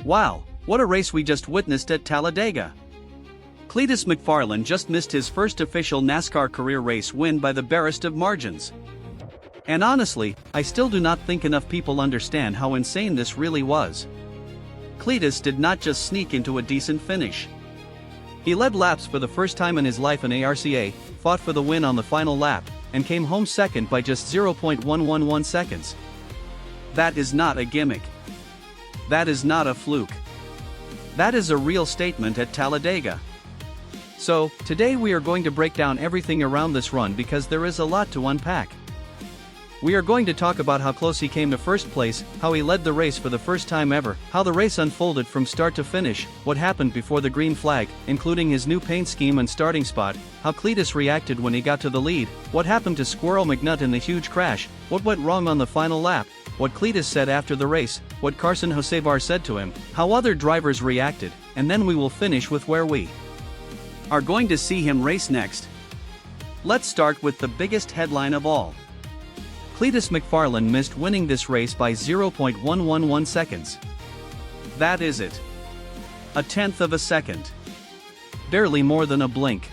Wow, what a race we just witnessed at Talladega. Cleetus McFarland just missed his first official NASCAR career race win by the barest of margins. And honestly, I still do not think enough people understand how insane this really was. Cleetus did not just sneak into a decent finish. He led laps for the first time in his life in ARCA, fought for the win on the final lap, and came home second by just 0.111 seconds. That is not a gimmick. That is not a fluke. That is a real statement at Talladega. So, today we are going to break down everything around this run because there is a lot to unpack. We are going to talk about how close he came to first place, how he led the race for the first time ever, how the race unfolded from start to finish, what happened before the green flag, including his new paint scheme and starting spot, how Cleetus reacted when he got to the lead, what happened to Squirrel McNutt in the huge crash, what went wrong on the final lap, what Cleetus said after the race, what Carson Hocevar said to him, how other drivers reacted, and then we will finish with where we are going to see him race next. Let's start with the biggest headline of all. Cleetus McFarland missed winning this race by 0.111 seconds. That is it. A tenth of a second. Barely more than a blink.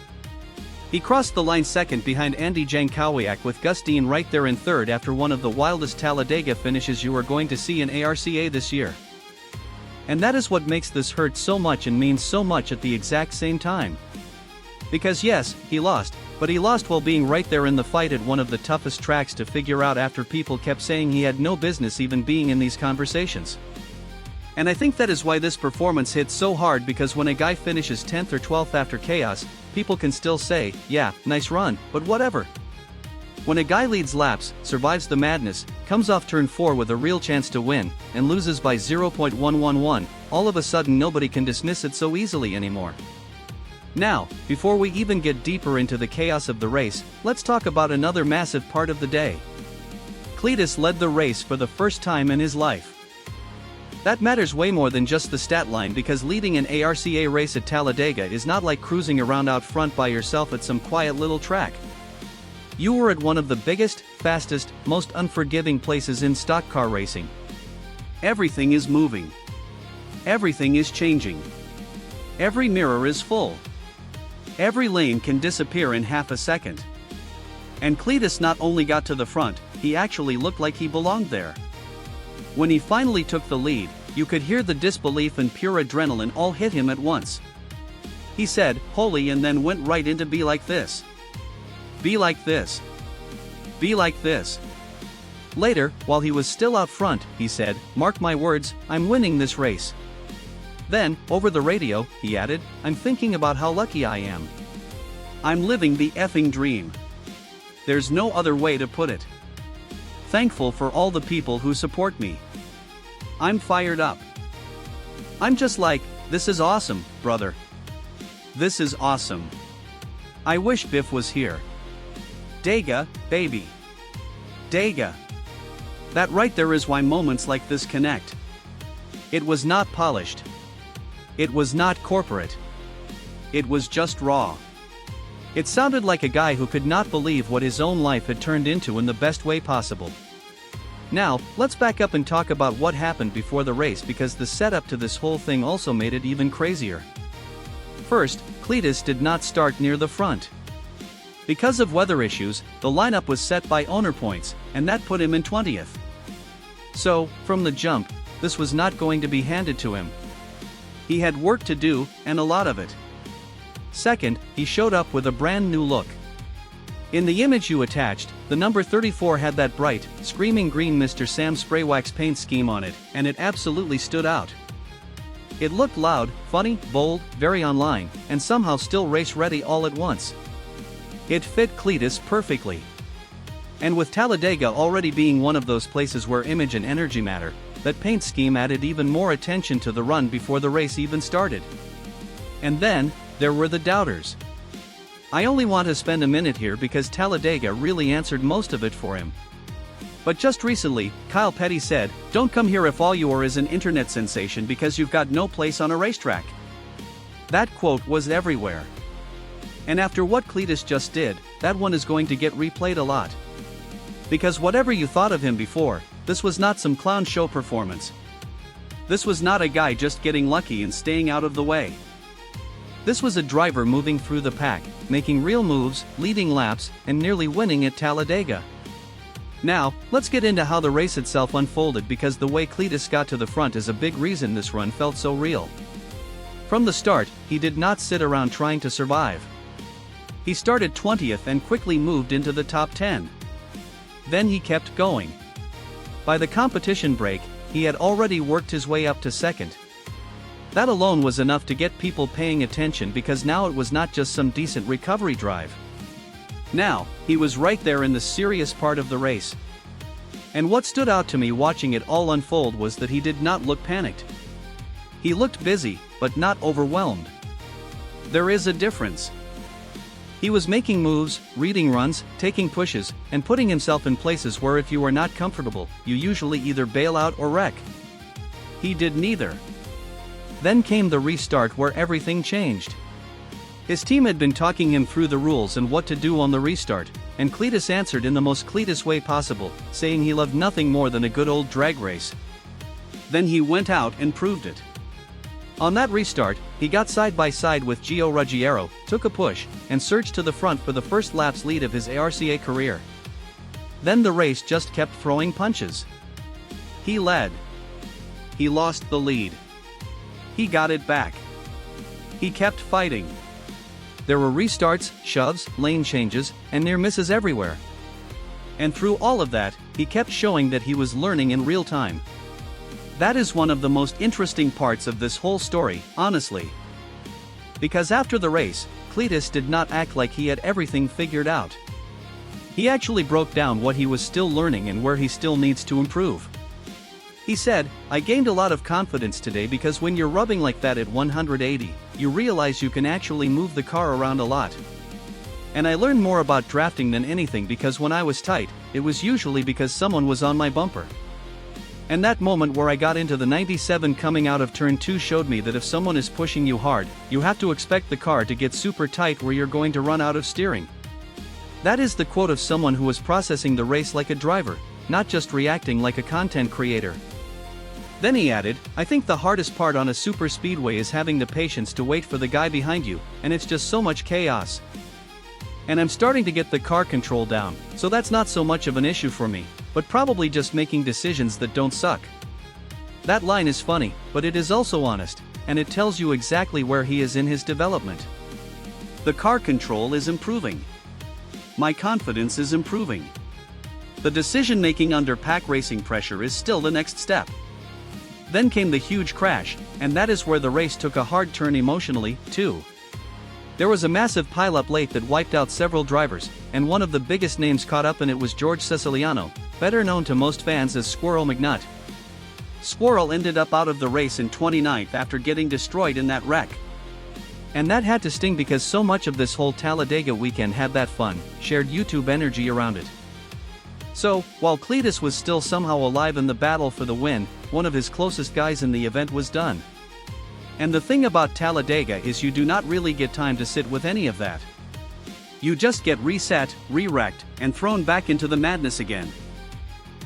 He crossed the line second behind Andy Jankowiak with Gus Dean right there in third after one of the wildest Talladega finishes you are going to see in ARCA this year. And that is what makes this hurt so much and means so much at the exact same time. Because yes, he lost, but he lost while being right there in the fight at one of the toughest tracks to figure out after people kept saying he had no business even being in these conversations. And I think that is why this performance hit so hard, because when a guy finishes 10th or 12th after chaos, people can still say, yeah, nice run, but whatever. When a guy leads laps, survives the madness, comes off turn 4 with a real chance to win, and loses by 0.111, all of a sudden nobody can dismiss it so easily anymore. Now, before we even get deeper into the chaos of the race, let's talk about another massive part of the day. Cleetus led the race for the first time in his life. That matters way more than just the stat line, because leading an ARCA race at Talladega is not like cruising around out front by yourself at some quiet little track. You were at one of the biggest, fastest, most unforgiving places in stock car racing. Everything is moving. Everything is changing. Every mirror is full. Every lane can disappear in half a second. And Cleetus not only got to the front, he actually looked like he belonged there. When he finally took the lead, you could hear the disbelief and pure adrenaline all hit him at once. He said, "Holy," and then went right into "be like this. Be like this. Be like this." Later, while he was still out front, he said, "Mark my words, I'm winning this race." Then, over the radio, he added, "I'm thinking about how lucky I am. I'm living the effing dream. There's no other way to put it. Thankful for all the people who support me. I'm fired up. I'm just like, this is awesome, brother. This is awesome. I wish Biff was here. Dega, baby. Dega." That right there is why moments like this connect. It was not polished. It was not corporate. It was just raw. It sounded like a guy who could not believe what his own life had turned into in the best way possible. Now, let's back up and talk about what happened before the race, because the setup to this whole thing also made it even crazier. First, Cleetus did not start near the front. Because of weather issues, the lineup was set by owner points, and that put him in 20th. So, from the jump, this was not going to be handed to him. He had work to do, and a lot of it. Second, he showed up with a brand new look. In the image you attached, the number 34 had that bright, screaming green Mr. Sam Spraywax paint scheme on it, and it absolutely stood out. It looked loud, funny, bold, very online, and somehow still race-ready all at once. It fit Cleetus perfectly. And with Talladega already being one of those places where image and energy matter, that paint scheme added even more attention to the run before the race even started. And then, there were the doubters. I only want to spend a minute here because Talladega really answered most of it for him. But just recently, Kyle Petty said, "Don't come here if all you are is an internet sensation because you've got no place on a racetrack." That quote was everywhere. And after what Cleetus just did, that one is going to get replayed a lot. Because whatever you thought of him before, this was not some clown show performance. This was not a guy just getting lucky and staying out of the way. This was a driver moving through the pack, making real moves, leading laps, and nearly winning at Talladega. Now, let's get into how the race itself unfolded, because the way Cleetus got to the front is a big reason this run felt so real. From the start, he did not sit around trying to survive. He started 20th and quickly moved into the top 10. Then he kept going. By the competition break, he had already worked his way up to second. That alone was enough to get people paying attention, because now it was not just some decent recovery drive. Now, he was right there in the serious part of the race. And what stood out to me watching it all unfold was that he did not look panicked. He looked busy, but not overwhelmed. There is a difference. He was making moves, reading runs, taking pushes, and putting himself in places where if you are not comfortable, you usually either bail out or wreck. He did neither. Then came the restart, where everything changed. His team had been talking him through the rules and what to do on the restart, and Cleetus answered in the most Cleetus way possible, saying he loved nothing more than a good old drag race. Then he went out and proved it. On that restart, he got side by side with Gio Ruggiero, took a push, and surged to the front for the first lap's lead of his ARCA career. Then the race just kept throwing punches. He led. He lost the lead. He got it back. He kept fighting. There were restarts, shoves, lane changes, and near misses everywhere. And through all of that, he kept showing that he was learning in real time. That is one of the most interesting parts of this whole story, honestly. Because after the race, Cleetus did not act like he had everything figured out. He actually broke down what he was still learning and where he still needs to improve. He said, "I gained a lot of confidence today, because when you're rubbing like that at 180, you realize you can actually move the car around a lot. And I learned more about drafting than anything, because when I was tight, it was usually because someone was on my bumper. And that moment where I got into the 97 coming out of turn 2 showed me that if someone is pushing you hard, you have to expect the car to get super tight where you're going to run out of steering." That is the quote of someone who was processing the race like a driver, not just reacting like a content creator. Then he added, "I think the hardest part on a super speedway is having the patience to wait for the guy behind you, and it's just so much chaos. And I'm starting to get the car control down, so that's not so much of an issue for me, but probably just making decisions that don't suck." That line is funny, but it is also honest, and it tells you exactly where he is in his development. The car control is improving. My confidence is improving. The decision-making under pack racing pressure is still the next step. Then came the huge crash, and that is where the race took a hard turn emotionally, too. There was a massive pileup late that wiped out several drivers, and one of the biggest names caught up in it was George Siciliano, better known to most fans as Squirrel McNutt. Squirrel ended up out of the race in 29th after getting destroyed in that wreck. And that had to sting, because so much of this whole Talladega weekend had that fun, shared YouTube energy around it. So, while Cleetus was still somehow alive in the battle for the win, one of his closest guys in the event was done. And the thing about Talladega is you do not really get time to sit with any of that. You just get reset, re-wrecked, and thrown back into the madness again.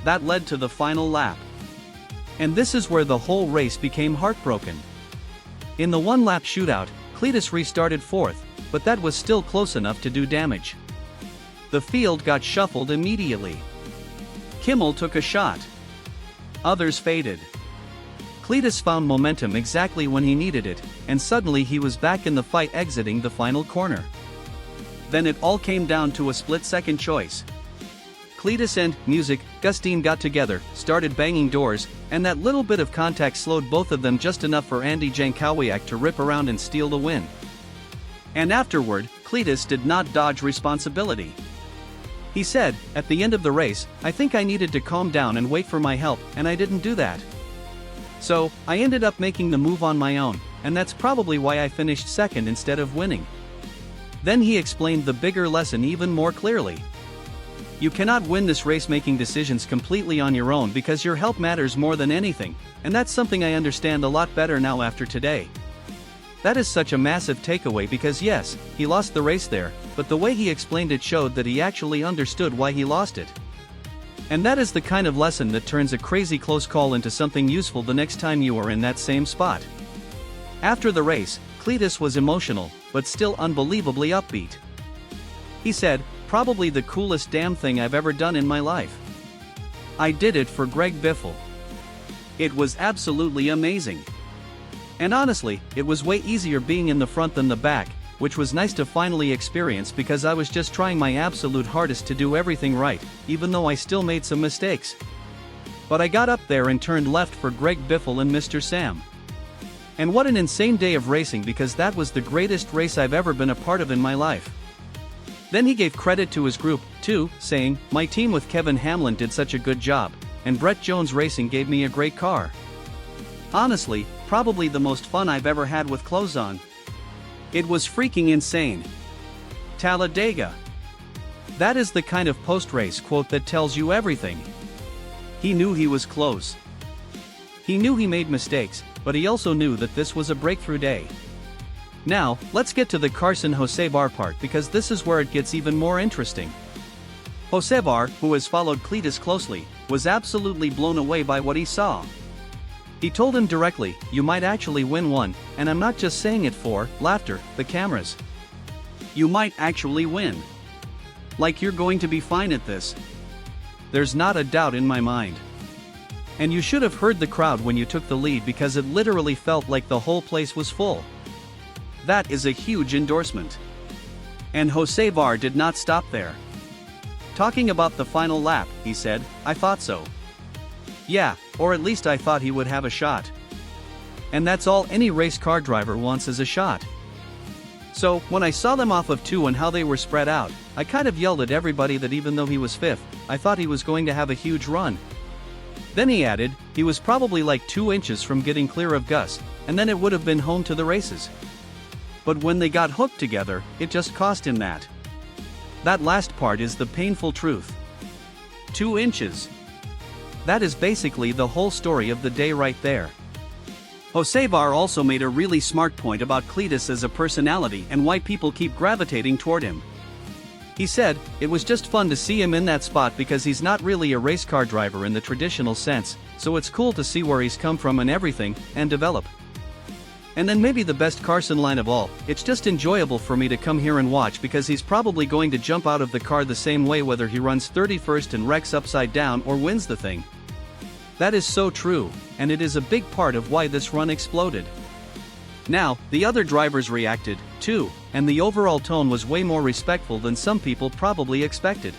That led to the final lap. And this is where the whole race became heartbroken. In the one-lap shootout, Cleetus restarted 4th, but that was still close enough to do damage. The field got shuffled immediately. Kimmel took a shot. Others faded. Cleetus found momentum exactly when he needed it, and suddenly he was back in the fight exiting the final corner. Then it all came down to a split-second choice. Cleetus and Music Gustine got together, started banging doors, and that little bit of contact slowed both of them just enough for Andy Jankowiak to rip around and steal the win. And afterward, Cleetus did not dodge responsibility. He said, "At the end of the race, I think I needed to calm down and wait for my help, and I didn't do that. So, I ended up making the move on my own, and that's probably why I finished second instead of winning." Then he explained the bigger lesson even more clearly. You cannot win this race making decisions completely on your own, because your help matters more than anything, and that's something I understand a lot better now after today. That is such a massive takeaway, because yes, he lost the race there, but the way he explained it showed that he actually understood why he lost it. And that is the kind of lesson that turns a crazy close call into something useful the next time you are in that same spot. After the race, Cleetus was emotional, but still unbelievably upbeat. He said, "Probably the coolest damn thing I've ever done in my life. I did it for Greg Biffle. It was absolutely amazing. And honestly, it was way easier being in the front than the back, which was nice to finally experience because I was just trying my absolute hardest to do everything right, even though I still made some mistakes. But I got up there and turned left for Greg Biffle and Mr. Sam. And what an insane day of racing, because that was the greatest race I've ever been a part of in my life." Then he gave credit to his group, too, saying, "My team with Kevin Hamlin did such a good job, and Brett Jones Racing gave me a great car. Honestly, probably the most fun I've ever had with clothes on. It was freaking insane. Talladega." That is the kind of post-race quote that tells you everything. He knew he was close. He knew he made mistakes, but he also knew that this was a breakthrough day. Now, let's get to the Carson Hocevar part, because this is where it gets even more interesting. Hocevar, who has followed Cleetus closely, was absolutely blown away by what he saw. He told him directly, "You might actually win one, and I'm not just saying it for laughter, the cameras. You might actually win. Like, you're going to be fine at this. There's not a doubt in my mind. And you should have heard the crowd when you took the lead, because it literally felt like the whole place was full." That is a huge endorsement. And Hocevar did not stop there. Talking about the final lap, he said, "I thought so. Yeah, or at least I thought he would have a shot. And that's all any race car driver wants, is a shot. So, when I saw them off of 2 and how they were spread out, I kind of yelled at everybody that even though he was 5th, I thought he was going to have a huge run." Then he added, "He was probably like 2 inches from getting clear of Gus, and then it would have been home to the races. But when they got hooked together, it just cost him that. That last part is the painful truth. 2 inches. That is basically the whole story of the day right there." Hocevar also made a really smart point about Cleetus as a personality and why people keep gravitating toward him. He said, "It was just fun to see him in that spot because he's not really a race car driver in the traditional sense, so it's cool to see where he's come from and everything, and develop. And then maybe the best Carson line of all, it's just enjoyable for me to come here and watch because he's probably going to jump out of the car the same way whether he runs 31st and wrecks upside down or wins the thing." That is so true, and it is a big part of why this run exploded. Now, the other drivers reacted, too, and the overall tone was way more respectful than some people probably expected.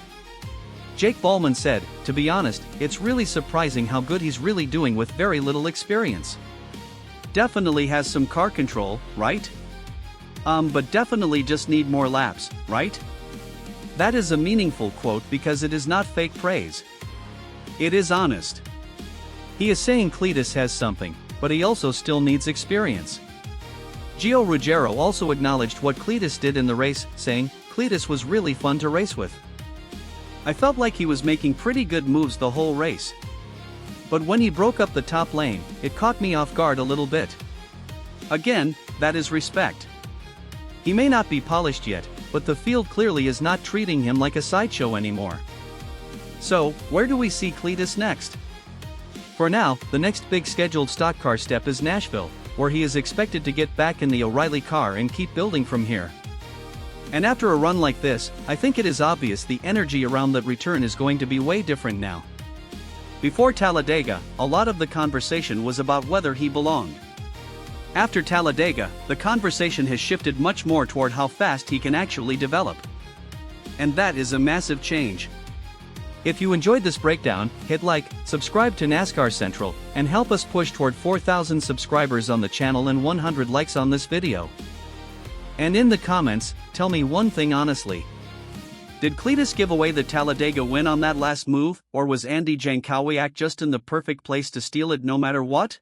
Jake Ballman said, "To be honest, it's really surprising how good he's really doing with very little experience. Definitely has some car control, right? But definitely just need more laps, right?" That is a meaningful quote because it is not fake praise. It is honest. He is saying Cleetus has something, but he also still needs experience. Gio Ruggiero also acknowledged what Cleetus did in the race, saying, "Cleetus was really fun to race with. I felt like he was making pretty good moves the whole race. But when he broke up the top lane, it caught me off guard a little bit." Again, that is respect. He may not be polished yet, but the field clearly is not treating him like a sideshow anymore. So, where do we see Cleetus next? For now, the next big scheduled stock car step is Nashville, where he is expected to get back in the O'Reilly car and keep building from here. And after a run like this, I think it is obvious the energy around that return is going to be way different now. Before Talladega, a lot of the conversation was about whether he belonged. After Talladega, the conversation has shifted much more toward how fast he can actually develop. And that is a massive change. If you enjoyed this breakdown, hit like, subscribe to NASCAR Central, and help us push toward 4,000 subscribers on the channel and 100 likes on this video. And in the comments, tell me one thing honestly. Did Cleetus give away the Talladega win on that last move, or was Andy Jankowiak just in the perfect place to steal it no matter what?